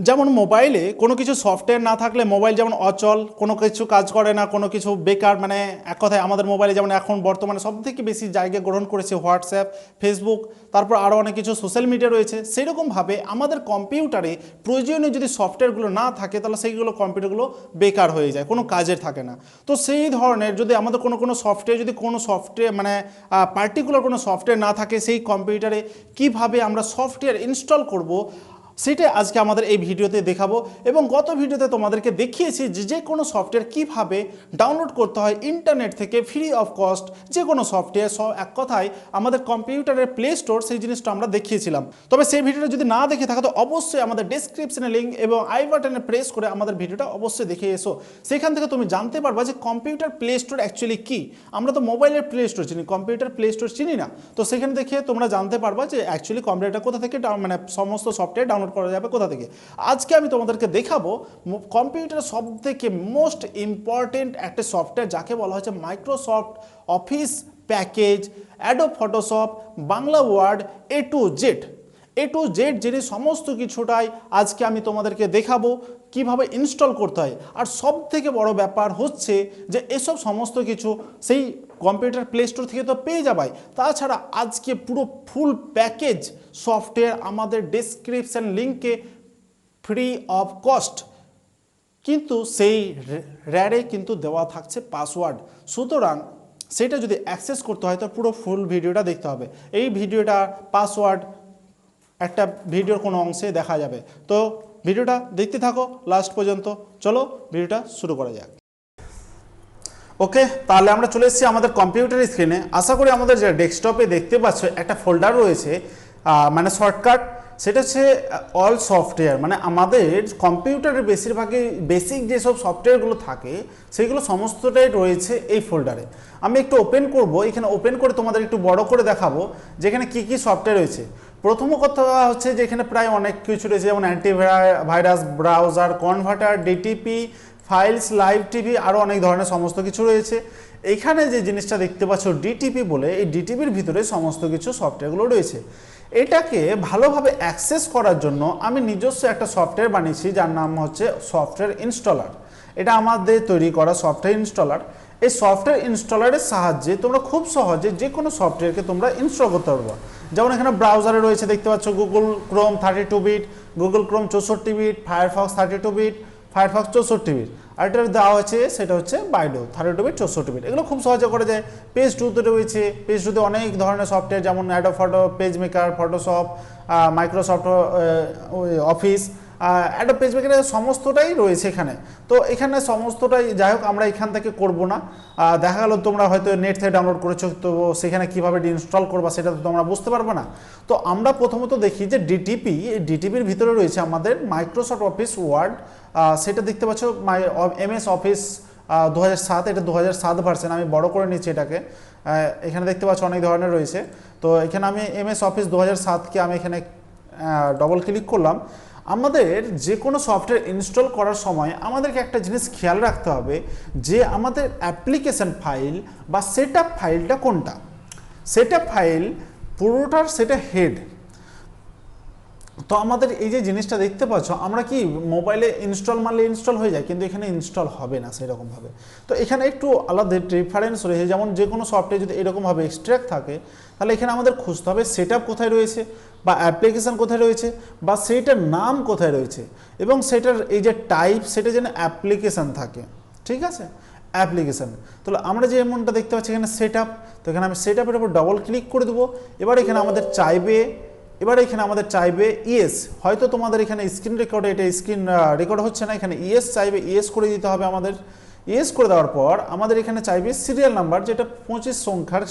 যেমন মোবাইলে কোনো কিছু সফটওয়্যার না থাকলে মোবাইল যেমন অচল, কোনো কিছু কাজ করে না, কোনো কিছু বেকার, মানে এক কথায় আমাদের মোবাইলে যেমন এখন বর্তমানে সবথেকে বেশি জায়গা গ্রহণ করেছে হোয়াটসঅ্যাপ, ফেসবুক, তারপর আরও অনেক কিছু সোশ্যাল মিডিয়া রয়েছে। সেইরকমভাবে আমাদের কম্পিউটারে প্রয়োজনীয় যদি সফটওয়্যারগুলো না থাকে তাহলে সেইগুলো কম্পিউটারগুলো বেকার হয়ে যায়, কোনো কাজের থাকে না। তো সেই ধরনের যদি আমাদের কোনো সফটওয়্যার মানে পার্টিকুলার কোনো সফটওয়্যার না থাকে সেই কম্পিউটারে কিভাবে আমরা সফটওয়্যার ইনস্টল করব সেটাই আজকে আমাদের এই ভিডিওতে দেখাবো। এবং গত ভিডিওতে তোমাদেরকে দেখিয়েছি যে কোনো সফটওয়্যার কিভাবে ডাউনলোড করতে হয় ইন্টারনেট থেকে ফ্রি অফ কস্ট, যে কোনো সফটওয়্যার। এক কথায় আমাদের কম্পিউটারের প্লে স্টোর সেই জিনিসটা আমরা দেখিয়েছিলাম। তবে সেই ভিডিওটা যদি না দেখে থাকো তো অবশ্যই আমাদের ডেসক্রিপশনে লিঙ্ক এবং আই বাটনে প্রেস করে আমাদের ভিডিওটা অবশ্যই দেখে এসো। সেখান থেকে তুমি জানতে পারবা যে কম্পিউটার প্লে স্টোর অ্যাকচুয়ালি কী। আমরা তো মোবাইলের প্লে স্টোর চিনি, কম্পিউটার প্লে স্টোর চিনি না। তো সেখানে দেখে তোমরা জানতে পারবা যে অ্যাকচুয়ালি কম্পিউটার কোথা থেকে মানে সমস্ত সফটওয়্যার ডাউনলোড করা যাবে কোথা থেকে। আজকে আমি তোমাদেরকে দেখাবো কম্পিউটার সবথেকে মোস্ট ইম্পর্টেন্ট একটা সফটওয়্যার যাকে বলা হচ্ছে Microsoft Office package, Adobe Photoshop, Bangla Word, A to Z যিনি সমস্ত কিছুটাই আজকে আমি তোমাদেরকে দেখাবো কিভাবে ইনস্টল করতে হয়। আর সব থেকে বড় ব্যাপার হচ্ছে যে এসব সমস্ত কিছু সেই কম্পিউটার প্লে স্টোর থেকে তো পেয়ে যাবাই, তাছাড়া আজকে পুরো ফুল প্যাকেজ সফটওয়্যার আমাদের ডেসক্রিপশন লিঙ্কে ফ্রি অফ কস্ট, কিন্তু সেই র্যারে কিন্তু দেওয়া থাকছে পাসওয়ার্ড। সুতরাং সেটা যদি অ্যাক্সেস করতে হয় তো পুরো ফুল ভিডিওটা দেখতে হবে। এই ভিডিওটা পাসওয়ার্ড একটা ভিডিওর কোনো অংশে দেখা যাবে, তো ভিডিওটা দেখতে থাকো লাস্ট পর্যন্ত। চলো ভিডিওটা শুরু করা যাক। ওকে, তাহলে আমরা চলে এসেছি আমাদের কম্পিউটার স্ক্রিনে। আশা করি আমাদের যে ডেস্কটপে দেখতে পাচ্ছ একটা ফোল্ডার রয়েছে, মানে শর্টকাট, সেটা হচ্ছে অল সফটওয়্যার। মানে আমাদের কম্পিউটারের বেশিরভাগই বেসিক যেসব সফটওয়্যারগুলো থাকে সেগুলো সমস্তটাই রয়েছে এই ফোল্ডারে। আমি একটু ওপেন করব, এখানে ওপেন করে তোমাদের একটু বড় করে দেখাবো যেখানে কি কি সফটওয়্যার রয়েছে। প্রথম কথা হচ্ছে যে এখানে প্রায় অনেক কিছু রয়েছে, যেমন antivirus, browser, converter, DTP, files, live TV, আরও অনেক ধরনের সমস্ত কিছু রয়েছে। এখানে যে জিনিসটা দেখতে পাচ্ছ ডিটিপি বলে, এই ডিটিপির ভিতরে সমস্ত কিছু সফটওয়্যারগুলো রয়েছে। এটাকে ভালোভাবে অ্যাক্সেস করার জন্য আমি নিজস্ব একটা সফটওয়্যার বানিয়েছি যার নাম হচ্ছে সফটওয়্যার ইনস্টলার। এটা আমাদের তৈরি করা সফটওয়্যার ইনস্টলার। এই সফটওয়্যার ইনস্টলারের সাহায্যে তোমরা খুব সহজে যে কোনো সফটওয়্যারকে তোমরা ইনস্টল করতে পারবে। যেমন এখানে ব্রাউজারে রয়েছে দেখতে পাচ্ছ Google Chrome 32 bit, Google Chrome 64 bit, Firefox 32 bit, Firefox 64 bit, আর এটা দেওয়া হচ্ছে সেটা হচ্ছে বাইডো 32 বিট 64 বিট। এগুলো খুব সহজে করা যায়। পেজ 2তে রয়েছে, পেজ 2তে অনেক ধরনের সফটওয়্যার যেমন Adobe photo, page maker, Photoshop, Microsoft office, Adobe page maker, সমস্তটাই রয়েছে এখানে। তো এখানে সমস্তটাই যাই হোক আমরা এখান থেকে করব না। দেখা গেল তোমরা হয়তো নেট থেকে ডাউনলোড করেছো, তো সেখানে কীভাবে ইনস্টল করবা সেটা তো তোমরা বুঝতে পারবে না। তো আমরা প্রথমত দেখি যে ডিটিপি, এই ডিটিপির ভিতরে রয়েছে আমাদের মাইক্রোসফট অফিস ওয়ার্ড, সেটা দেখতে পাচ্ছ MS অফিস 2007, এটা 2007 ভার্সন। আমি বড় করে নিচ্ছি এটাকে, এখানে দেখতে পাচ্ছ অনেক ধরনের রয়েছে। তো এখানে আমি MS অফিস 2007কে আমি এখানে ডবল ক্লিক করলাম। আমাদের যে কোনো সফটওয়্যার ইনস্টল করার সময় আমাদেরকে একটা জিনিস খেয়াল রাখতে হবে যে আমাদের অ্যাপ্লিকেশন ফাইল বা সেটআপ ফাইলটা কোনটা। সেটআপ ফাইল পুরোটার সেটা হেড। তো আমাদের এই যে জিনিসটা দেখতে পাচ্ছ, আমরা কি মোবাইলে ইনস্টল মারলে ইনস্টল হয়ে যায়, কিন্তু এখানে ইনস্টল হবে না সেরকমভাবে। তো এখানে একটু আলাদা ডিফারেন্স রয়েছে। যেমন যে কোনো সফটওয়্যার যদি এরকমভাবে এক্সট্র্যাক্ট থাকে তাহলে এখানে আমাদের খুঁজতে হবে সেটআপ কোথায় রয়েছে, বা অ্যাপ্লিকেশান কোথায় রয়েছে, বা সেইটার নাম কোথায় রয়েছে, এবং সেটার এই যে টাইপ সেটা যেন অ্যাপ্লিকেশান থাকে। ঠিক আছে, অ্যাপ্লিকেশান। তাহলে আমরা যে এমনটা দেখতে পাচ্ছি এখানে সেটআপ, তো এখানে আমি সেটআপের উপর ডবল ক্লিক করে দেবো। এবার এখানে আমাদের চাইবে ইয়েস। হয়তো তোমাদের এখানে স্ক্রিন রেকর্ডে এটা স্ক্রিন রেকর্ড হচ্ছে না, এখানে ইয়েস চাইবে, ইয়েস করে দিতে হবে আমাদের। ইয়েস করে দেওয়ার পর আমাদের এখানে চাইবে সিরিয়াল নাম্বার, যেটা 25 সংখ্যার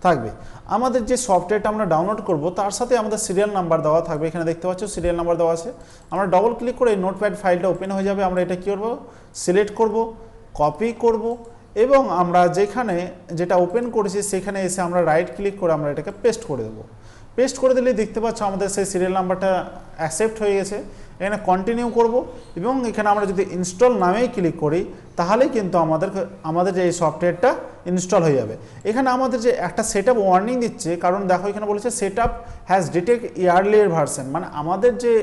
থাকবে। আমাদের যে সফটওয়্যারটা আমরা ডাউনলোড করব তার সাথে আমাদের সিরিয়াল নাম্বার দেওয়া থাকবে। এখানে দেখতে পাচ্ছ সিরিয়াল নাম্বার দেওয়া আছে। আমরা ডবল ক্লিক করে এই নোটপ্যাড ফাইলটা ওপেন হয়ে যাবে। আমরা এটা কী করবো, সিলেক্ট করব, কপি করব, এবং আমরা যেটা ওপেন করেছি সেখানে এসে আমরা রাইট ক্লিক করে আমরা এটাকে পেস্ট করে দেবো। পেস্ট করে দিলে দেখতে পাচ্ছ আমাদের সেই সিরিয়াল নাম্বারটা অ্যাকসেপ্ট হয়ে গেছে। এখানে কন্টিনিউ করব এবং এখানে আমরা যদি ইনস্টল নামেই ক্লিক করি তাহলেই কিন্তু আমাদের যে এই সফটওয়্যারটা ইনস্টল হয়ে যাবে। এখানে আমাদের যে একটা সেটআপ ওয়ার্নিং দিচ্ছে, কারণ দেখো এখানে বলেছে সেটআপ হ্যাজ ডিটেক্ট ইয়ারলিয়ার ভার্সন, মানে আমাদের যে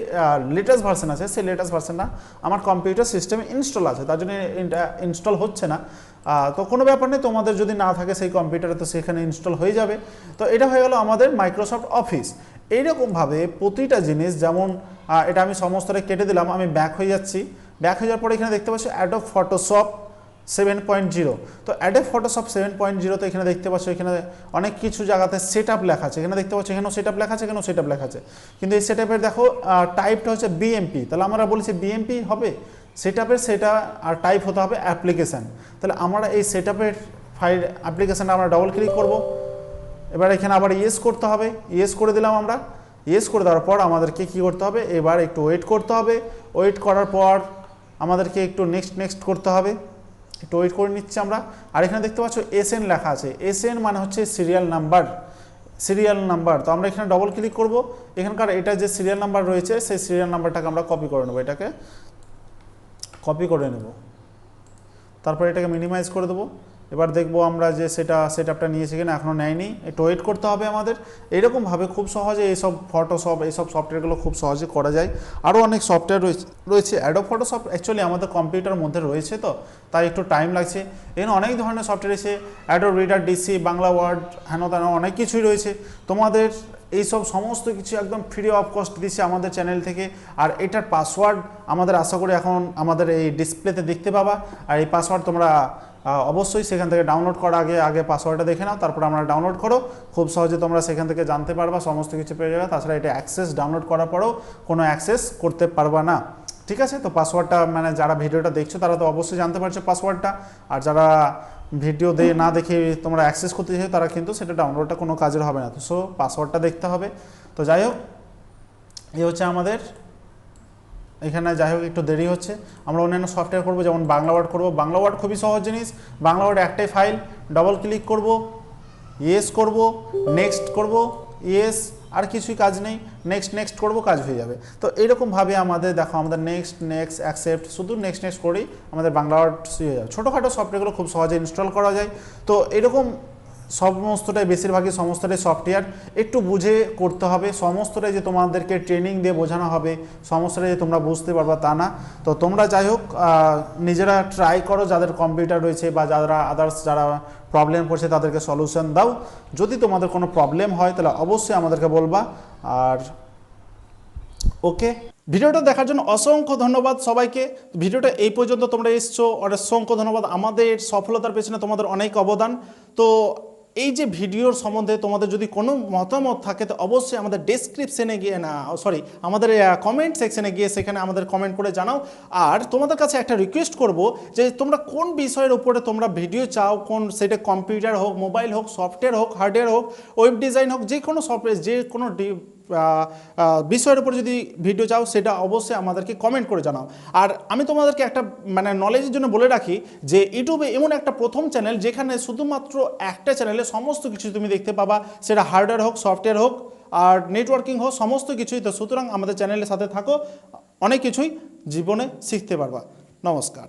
লেটেস্ট ভার্সন আছে সেই লেটেস্ট ভার্সনটা আমার কম্পিউটার সিস্টেমে ইনস্টল আছে, তার জন্য এটা ইনস্টল হচ্ছে না। তো কোনো ব্যাপার নেই, তোমাদের যদি না থাকে সেই কম্পিউটারে তো সেখানে ইনস্টল হয়ে যাবে। তো এটা হয়ে গেল আমাদের মাইক্রোসফট অফিস। এইরকমভাবে প্রতিটা জিনিস, যেমন এটা আমি সমস্তটা কেটে দিলাম, আমি ব্যাক হয়ে যাচ্ছি। ব্যাক হয়ে যাওয়ার পরে এখানে দেখতে পাচ্ছি অ্যাডোব ফটোশপ 7.0। তো অ্যাডোব ফটোশপ 7.0 তো এখানে দেখতে পাচ্ছ এখানে অনেক কিছু জায়গাতে সেটআপ লেখা আছে, এখানে দেখতে পাচ্ছ এখানেও সেটআপ লেখা আছে, এখানেও সেটআপ লেখা আছে, কিন্তু এই সেটআপের দেখো টাইপটা হচ্ছে বিএমপি। তাহলে আমরা বলেছি বিএমপি হবে সেটআপের, সেটা আর টাইপ হতে হবে অ্যাপ্লিকেশান। তাহলে আমরা এই সেটআপের ফাইল অ্যাপ্লিকেশানটা আমরা ডবল ক্লিক করব। এবার এখানে আবার ইয়েস করতে হবে, ইয়েস করে দিলাম আমরা। ইয়েস করে দেওয়ার পর আমাদেরকে কী করতে হবে, এবার একটু ওয়েট করতে হবে। ওয়েট করার পর আমাদেরকে একটু নেক্সট করতে হবে, একটু ওয়েট করে নিচ্ছি আমরা। আর এখানে দেখতে পাচ্ছ এসএন লেখা আছে, এসএন মানে হচ্ছে সিরিয়াল নাম্বার। তো আমরা এখানে ডবল ক্লিক করব, এখানকার এটা যে সিরিয়াল নাম্বার রয়েছে সেই সিরিয়াল নাম্বারটাকে আমরা কপি করে নেব, এটাকে কপি করে নেব, তারপর এটাকে মিনিমাইজ করে দেবো। এবার দেখবো আমরা যে সেটআপটা নিয়েছি কিনা, এখনও নেয়নি, একটু ওয়েট করতে হবে আমাদের। এইরকমভাবে খুব সহজে এইসব ফটোশপ এইসব সফটওয়্যারগুলো খুব সহজে করা যায়। আরও অনেক সফটওয়্যার রয়েছে অ্যাডোব ফটোশপ অ্যাকচুয়ালি আমাদের কম্পিউটার মধ্যে রয়েছে, তো তাই একটু টাইম লাগছে। এখানে অনেক ধরনের সফটওয়্যার রয়েছে, Adobe Reader, DC, Bangla Word, হেন তেন অনেক কিছুই রয়েছে। তোমাদের এইসব সমস্ত কিছু একদম ফ্রি অফ কস্ট দিচ্ছে আমাদের চ্যানেল থেকে। আর এটার পাসওয়ার্ড আমাদের আশা করি এখন আমাদের এই ডিসপ্লেতে দেখতে পাবা। আর এই পাসওয়ার্ড তোমরা অবশ্যই সেখান থেকে ডাউনলোড করার আগে পাসওয়ার্ডটা দেখে নাও, তারপর আমরা ডাউনলোড করো। খুব সহজে তোমরা সেখান থেকে জানতে পারবা, সমস্ত কিছু পেয়ে যাবে। তাছাড়া এটা অ্যাক্সেস ডাউনলোড করার পরেও কোনো অ্যাক্সেস করতে পারবা না, ঠিক আছে? তো পাসওয়ার্ডটা মানে যারা ভিডিওটা দেখছো তারা তো অবশ্যই জানতে পারছো পাসওয়ার্ডটা, আর যারা ভিডিও না দেখে তোমরা অ্যাক্সেস করতে চাইছো তারা কিন্তু সেটা ডাউনলোডটা কোনো কাজের হবে না। তো সো পাসওয়ার্ডটা দেখতে হবে। তো যাই হোক, এই হচ্ছে আমাদের এখানে, যাই হোক একটু দেরি হচ্ছে। আমরা অন্যান্য সফটওয়্যার করবো, যেমন বাংলা ওয়ার্ড করবো। বাংলা ওয়ার্ড খুবই সহজ জিনিস। বাংলা ওয়ার্ড একটাই ফাইল, ডবল ক্লিক করব, ইয়েস করব, নেক্সট করব, ইয়েস, আর কিছুই কাজ নেই, নেক্সট করব, কাজ হয়ে যাবে। তো এইরকমভাবে আমাদের দেখো আমাদের নেক্সট অ্যাকসেপ্ট, শুধু নেক্সট করেই আমাদের বাংলা ওয়ার্ড হয়ে যাবে। ছোটোখাটো সফটওয়্যারগুলো খুব সহজে ইনস্টল করা যায়। তো এরকম সমস্তটাই বেশিরভাগই সমস্তটাই সফটওয়্যার একটু বুঝে করতে হবে। সমস্তটাই যে তোমাদেরকে ট্রেনিং দিয়ে বোঝানো হবে, সমস্তটাই যে তোমরা বুঝতে পারবা তা না। তো তোমরা যাই হোক নিজেরা ট্রাই করো, যাদের কম্পিউটার রয়েছে বা যারা আদার্স যারা প্রবলেম করছে তাদেরকে সলিউশন দাও। যদি তোমাদের কোনো প্রবলেম হয় তাহলে অবশ্যই আমাদেরকে বলবা। আর ওকে, ভিডিওটা দেখার জন্য অসংখ্য ধন্যবাদ সবাইকে। ভিডিওটা এই পর্যন্ত তোমরা এসছো, অসংখ্য ধন্যবাদ। আমাদের সফলতার পেছনে তোমাদের অনেক অবদান। তো এই যে ভিডিওর সম্বন্ধে তোমাদের যদি কোনো মতামত থাকে তো অবশ্যই আমাদের ডেসক্রিপশনে গিয়ে আমাদের কমেন্ট সেকশনে গিয়ে সেখানে আমাদের কমেন্ট করে জানাও। আর তোমাদের কাছে একটা রিকোয়েস্ট করব যে তোমরা কোন বিষয়ের উপরে তোমরা ভিডিও চাও, কোন সেটা কম্পিউটার হোক, মোবাইল হোক, সফটওয়্যার হোক, হার্ডওয়্যার হোক, ওয়েব ডিজাইন হোক, যে কোনো সফটওয়্যার, যে কোনো বিষয়ের উপর যদি ভিডিও চাও সেটা অবশ্যই আমাদেরকে কমেন্ট করে জানাও। আর আমি তোমাদেরকে একটা মানে নলেজের জন্য বলে রাখি যে ইউটিউবে এমন একটা প্রথম চ্যানেল যেখানে শুধুমাত্র একটা চ্যানেলে সমস্ত কিছু তুমি দেখতে পাবা, সেটা হার্ডওয়্যার হোক, সফটওয়্যার হোক, আর নেটওয়ার্কিং হোক, সমস্ত কিছুই। তো সুতরাং আমাদের চ্যানেলের সাথে থাকো, অনেক কিছুই জীবনে শিখতে পারবা। নমস্কার।